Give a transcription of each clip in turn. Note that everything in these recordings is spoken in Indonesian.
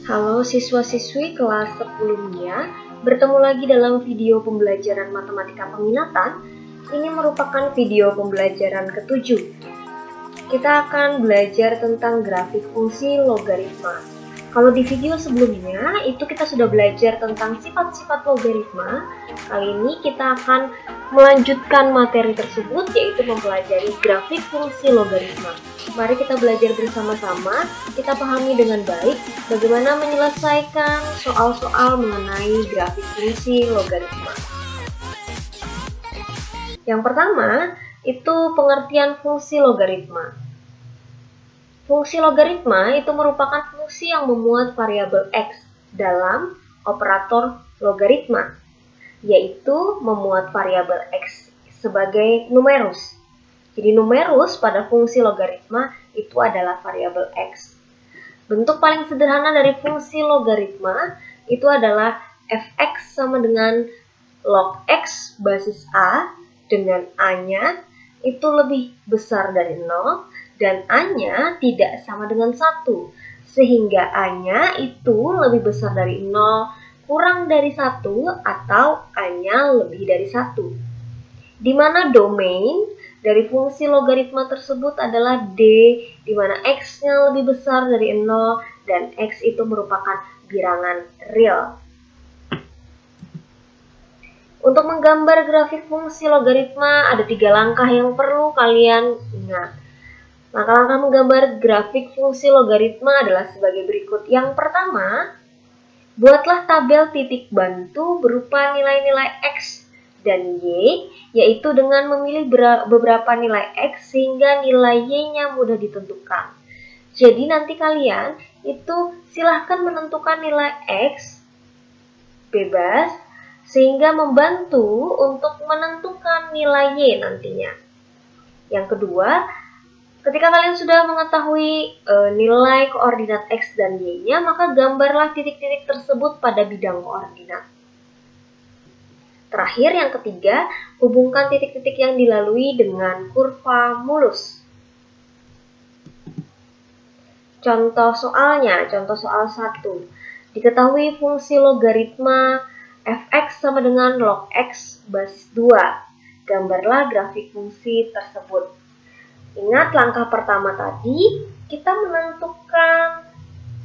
Halo siswa-siswi kelas 10 MIA, bertemu lagi dalam video pembelajaran matematika peminatan. Ini merupakan video pembelajaran ke-7. Kita akan belajar tentang grafik fungsi logaritma. Kalau di video sebelumnya, itu kita sudah belajar tentang sifat-sifat logaritma. Kali ini kita akan melanjutkan materi tersebut, yaitu mempelajari grafik fungsi logaritma. Mari kita belajar bersama-sama, kita pahami dengan baik bagaimana menyelesaikan soal-soal mengenai grafik fungsi logaritma. Yang pertama, itu pengertian fungsi logaritma. Fungsi logaritma itu merupakan fungsi yang memuat variabel x dalam operator logaritma, yaitu memuat variabel x sebagai numerus. Jadi numerus pada fungsi logaritma itu adalah variabel x. Bentuk paling sederhana dari fungsi logaritma itu adalah fx sama dengan log x basis a dengan a-nya itu lebih besar dari 0 dan a-nya tidak sama dengan 1. Sehingga a-nya itu lebih besar dari 0, kurang dari 1 atau a-nya lebih dari 1. Di mana domain dari fungsi logaritma tersebut adalah D, di mana X-nya lebih besar dari 0 dan X itu merupakan bilangan real. Untuk menggambar grafik fungsi logaritma ada 3 langkah yang perlu kalian ingat. Langkah-langkah menggambar grafik fungsi logaritma adalah sebagai berikut. Yang pertama, buatlah tabel titik bantu berupa nilai-nilai X dan Y, yaitu dengan memilih beberapa nilai X sehingga nilai Y-nya mudah ditentukan. Jadi nanti kalian itu silahkan menentukan nilai X bebas sehingga membantu untuk menentukan nilai Y nantinya. Yang kedua, ketika kalian sudah mengetahui nilai koordinat X dan Y-nya, maka gambarlah titik-titik tersebut pada bidang koordinat. Terakhir, yang ketiga, hubungkan titik-titik yang dilalui dengan kurva mulus. Contoh soalnya, contoh soal 1. Diketahui fungsi logaritma fx sama dengan log x basis 2. Gambarlah grafik fungsi tersebut. Ingat langkah pertama tadi, kita menentukan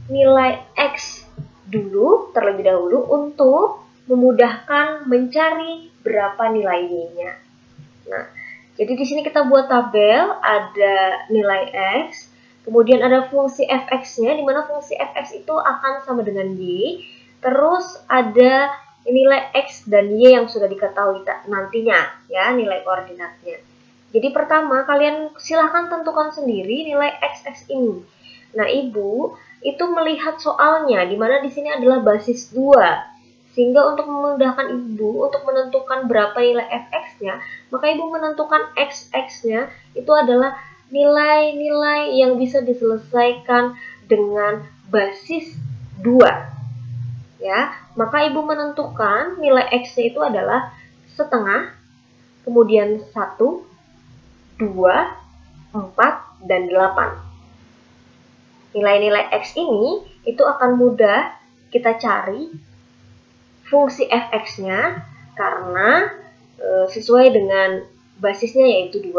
nilai X dulu, terlebih dahulu untuk memudahkan mencari berapa nilai Y-nya. Nah, jadi di sini kita buat tabel, ada nilai X, kemudian ada fungsi fx-nya, di mana fungsi fx itu akan sama dengan Y, terus ada nilai X dan Y yang sudah diketahui nantinya, ya, nilai koordinatnya. Jadi pertama, kalian silahkan tentukan sendiri nilai XX ini. Nah, Ibu itu melihat soalnya, di mana di sini adalah basis 2. Sehingga untuk memudahkan Ibu untuk menentukan berapa nilai fx-nya, maka Ibu menentukan XX-nya itu adalah nilai-nilai yang bisa diselesaikan dengan basis 2. Ya, maka Ibu menentukan nilai X-nya itu adalah setengah, kemudian 1, 2, 4, dan 8. Nilai-nilai X ini itu akan mudah kita cari fungsi fx-nya karena sesuai dengan basisnya yaitu 2.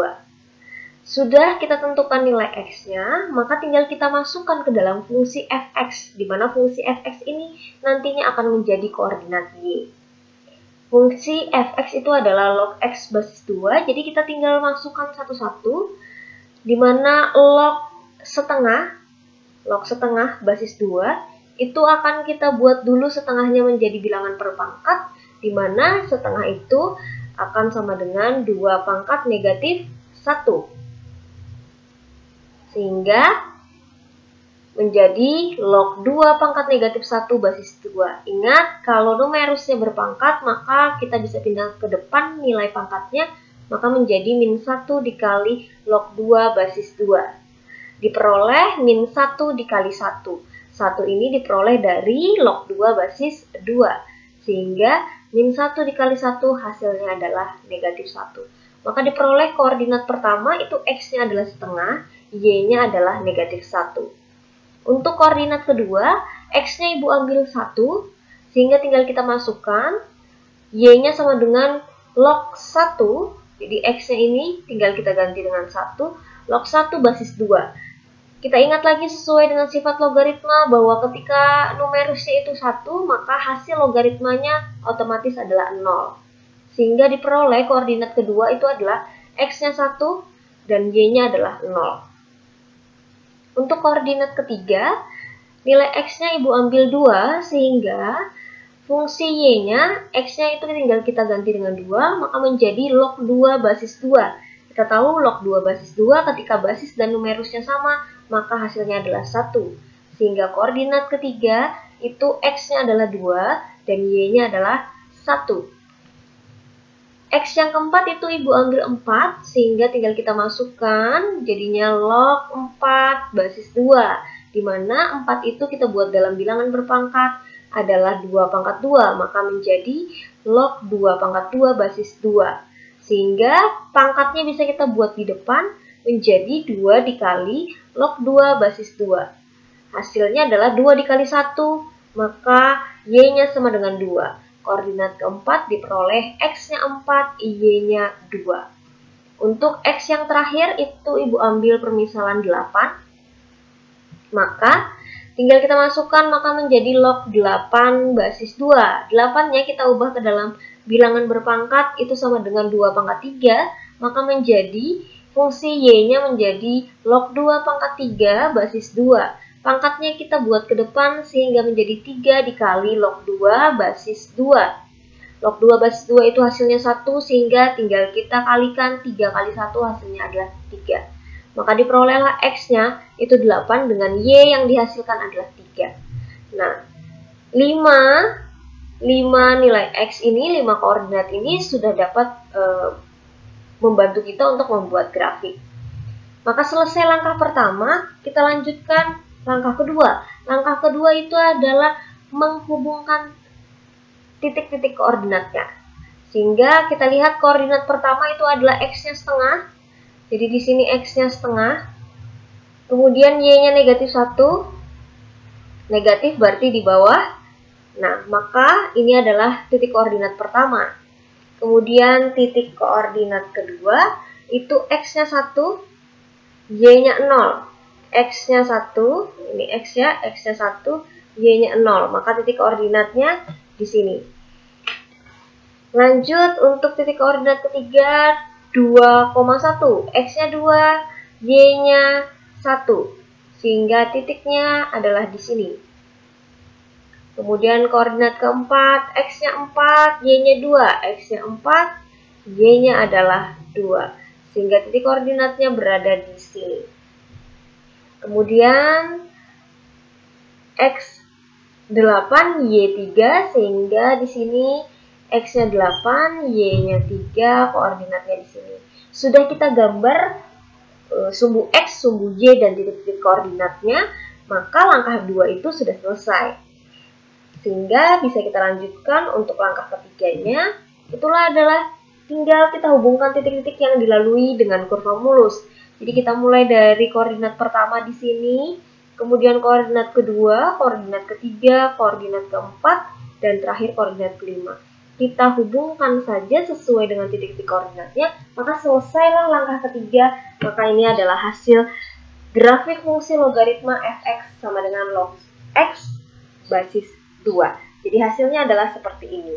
Sudah kita tentukan nilai X-nya, maka tinggal kita masukkan ke dalam fungsi fx, di mana fungsi fx ini nantinya akan menjadi koordinat Y. Fungsi fx itu adalah log x basis 2, jadi kita tinggal masukkan satu-satu, di mana log setengah basis 2, itu akan kita buat dulu setengahnya menjadi bilangan per pangkat, di mana setengah itu akan sama dengan 2 pangkat negatif 1. Sehingga menjadi log 2 pangkat negatif 1 basis 2. Ingat, kalau numerusnya berpangkat, maka kita bisa pindah ke depan nilai pangkatnya, maka menjadi min 1 dikali log 2 basis 2. Diperoleh min 1 dikali 1. 1 ini diperoleh dari log 2 basis 2. Sehingga min 1 dikali 1 hasilnya adalah negatif 1. Maka diperoleh koordinat pertama itu X-nya adalah setengah, Y-nya adalah negatif 1. Untuk koordinat kedua, X-nya Ibu ambil 1, sehingga tinggal kita masukkan. Y-nya sama dengan log 1, jadi X-nya ini tinggal kita ganti dengan 1, log 1 basis 2. Kita ingat lagi sesuai dengan sifat logaritma bahwa ketika numerusnya itu 1, maka hasil logaritmanya otomatis adalah 0. Sehingga diperoleh koordinat kedua itu adalah X-nya 1 dan Y-nya adalah 0. Untuk koordinat ketiga, nilai X-nya Ibu ambil 2, sehingga fungsi Y-nya, X-nya itu tinggal kita ganti dengan 2, maka menjadi log 2 basis 2. Kita tahu log 2 basis 2 ketika basis dan numerusnya sama, maka hasilnya adalah 1. Sehingga koordinat ketiga itu X-nya adalah 2 dan Y-nya adalah 1. X yang keempat itu Ibu ambil 4, sehingga tinggal kita masukkan, jadinya log 4 basis 2. Dimana 4 itu kita buat dalam bilangan berpangkat adalah 2 pangkat 2, maka menjadi log 2 pangkat 2 basis 2. Sehingga pangkatnya bisa kita buat di depan menjadi 2 dikali log 2 basis 2. Hasilnya adalah 2 dikali 1, maka Y-nya sama dengan 2. Koordinat keempat diperoleh X-nya 4, Y-nya 2. Untuk X yang terakhir itu Ibu ambil permisalan 8. Maka tinggal kita masukkan, maka menjadi log 8 basis 2. 8-nya kita ubah ke dalam bilangan berpangkat, itu sama dengan 2 pangkat 3. Maka menjadi fungsi Y-nya menjadi log 2 pangkat 3 basis 2. Pangkatnya kita buat ke depan sehingga menjadi 3 dikali log 2 basis 2. Log 2 basis 2 itu hasilnya 1, sehingga tinggal kita kalikan 3 kali 1 hasilnya adalah 3. Maka diperolehlah X-nya itu 8 dengan Y yang dihasilkan adalah 3. Nah, 5 nilai X ini, 5 koordinat ini sudah dapat membantu kita untuk membuat grafik. Maka selesai langkah pertama, kita lanjutkan langkah kedua. Langkah kedua itu adalah menghubungkan titik-titik koordinatnya. Sehingga kita lihat koordinat pertama itu adalah X-nya setengah. Jadi di sini X-nya setengah. Kemudian Y-nya negatif 1. Negatif berarti di bawah. Nah, maka ini adalah titik koordinat pertama. Kemudian titik koordinat kedua itu X-nya 1, Y-nya 0. X-nya 1, ini X ya, X-nya 1, Y-nya 0. Maka titik koordinatnya di sini. Lanjut untuk titik koordinat ketiga 2,1. X-nya 2, Y-nya 1. Sehingga titiknya adalah di sini. Kemudian koordinat keempat, X-nya 4, Y-nya 2. X-nya 4, Y-nya adalah 2. Sehingga titik koordinatnya berada di sini. Kemudian X8, Y3, sehingga di sini X-nya 8, Y-nya 3, koordinatnya di sini. Sudah kita gambar sumbu X, sumbu Y, dan titik-titik koordinatnya, maka langkah 2 itu sudah selesai. Sehingga bisa kita lanjutkan untuk langkah ketiganya, itulah adalah tinggal kita hubungkan titik-titik yang dilalui dengan kurva mulus. Jadi kita mulai dari koordinat pertama di sini, kemudian koordinat kedua, koordinat ketiga, koordinat keempat, dan terakhir koordinat kelima. Kita hubungkan saja sesuai dengan titik-titik koordinatnya, maka selesailah langkah ketiga. Maka ini adalah hasil grafik fungsi logaritma fx sama dengan log x basis 2. Jadi hasilnya adalah seperti ini.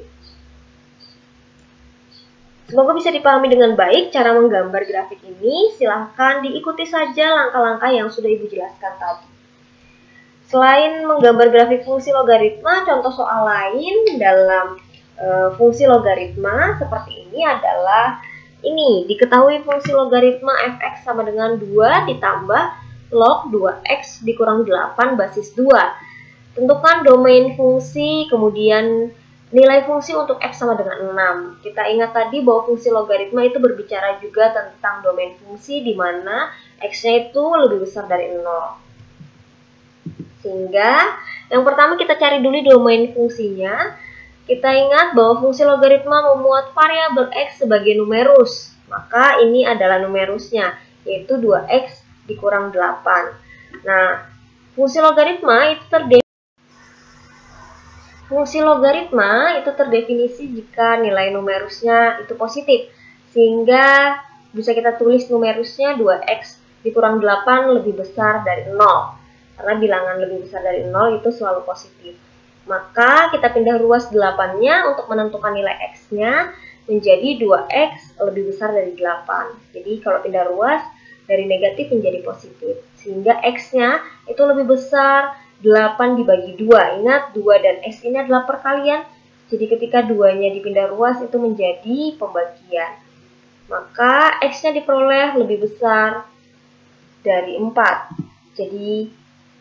Semoga bisa dipahami dengan baik cara menggambar grafik ini. Silahkan diikuti saja langkah-langkah yang sudah Ibu jelaskan tadi. Selain menggambar grafik fungsi logaritma, contoh soal lain dalam fungsi logaritma seperti ini adalah ini. Diketahui fungsi logaritma fx sama dengan 2 ditambah log 2x dikurang 8 basis 2. Tentukan domain fungsi, kemudian nilai fungsi untuk X sama dengan 6. Kita ingat tadi bahwa fungsi logaritma itu berbicara juga tentang domain fungsi di mana X-nya itu lebih besar dari 0. Sehingga yang pertama kita cari dulu domain fungsinya. Kita ingat bahwa fungsi logaritma memuat variabel X sebagai numerus. Maka ini adalah numerusnya, yaitu 2X dikurang 8. Nah, fungsi logaritma itu terdiri Fungsi logaritma itu terdefinisi jika nilai numerusnya itu positif, sehingga bisa kita tulis numerusnya 2x dikurang 8 lebih besar dari 0. Karena bilangan lebih besar dari 0 itu selalu positif. Maka kita pindah ruas 8-nya untuk menentukan nilai x-nya menjadi 2x lebih besar dari 8. Jadi kalau pindah ruas dari negatif menjadi positif, sehingga x-nya itu lebih besar 8 dibagi 2. Ingat, 2 dan x ini adalah perkalian. Jadi ketika 2-nya dipindah ruas itu menjadi pembagian. Maka x-nya diperoleh lebih besar dari 4. Jadi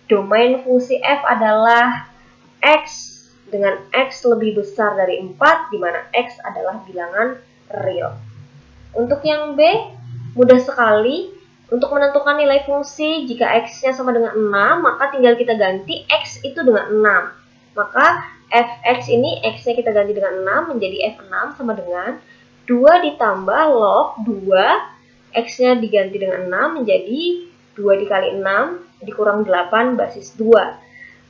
domain fungsi f adalah x dengan x lebih besar dari 4, di mana x adalah bilangan real. Untuk yang B, mudah sekali. Untuk menentukan nilai fungsi, jika x-nya sama dengan 6, maka tinggal kita ganti x itu dengan 6. Maka fx ini, x-nya kita ganti dengan 6, menjadi f6 sama dengan 2 ditambah log 2, x-nya diganti dengan 6, menjadi 2 dikali 6, dikurang 8 basis 2.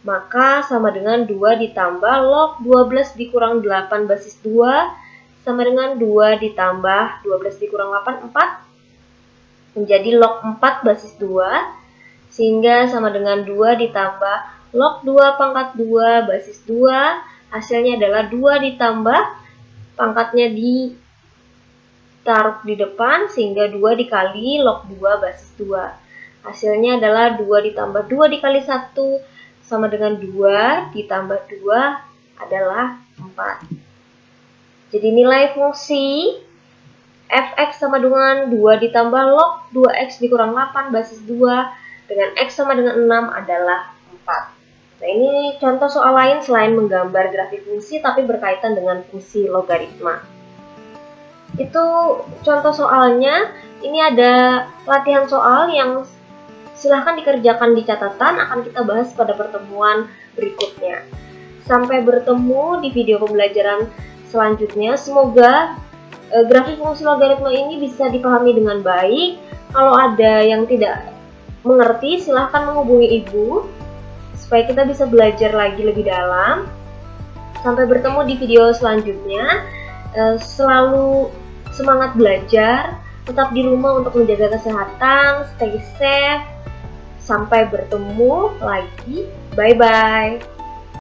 Maka sama dengan 2 ditambah log 12 dikurang 8 basis 2, sama dengan 2 ditambah 12 dikurang 8, 4. Menjadi log 4 basis 2, sehingga sama dengan 2 ditambah log 2 pangkat 2 basis 2, hasilnya adalah 2 ditambah pangkatnya ditaruh di depan, sehingga 2 dikali log 2 basis 2. Hasilnya adalah 2 ditambah 2 dikali 1, sama dengan 2 ditambah 2 adalah 4. Jadi nilai fungsi fx sama dengan 2 ditambah log 2x dikurang 8 basis 2 dengan x sama dengan 6 adalah 4. Nah, ini contoh soal lain selain menggambar grafik fungsi tapi berkaitan dengan fungsi logaritma. Itu contoh soalnya. Ini ada latihan soal yang silahkan dikerjakan di catatan, akan kita bahas pada pertemuan berikutnya. Sampai bertemu di video pembelajaran selanjutnya. Semoga grafik fungsi logaritma ini bisa dipahami dengan baik. Kalau ada yang tidak mengerti, silahkan menghubungi ibu supaya kita bisa belajar lagi lebih dalam. Sampai bertemu di video selanjutnya. Selalu semangat belajar, tetap di rumah untuk menjaga kesehatan, stay safe. Sampai bertemu lagi. Bye-bye.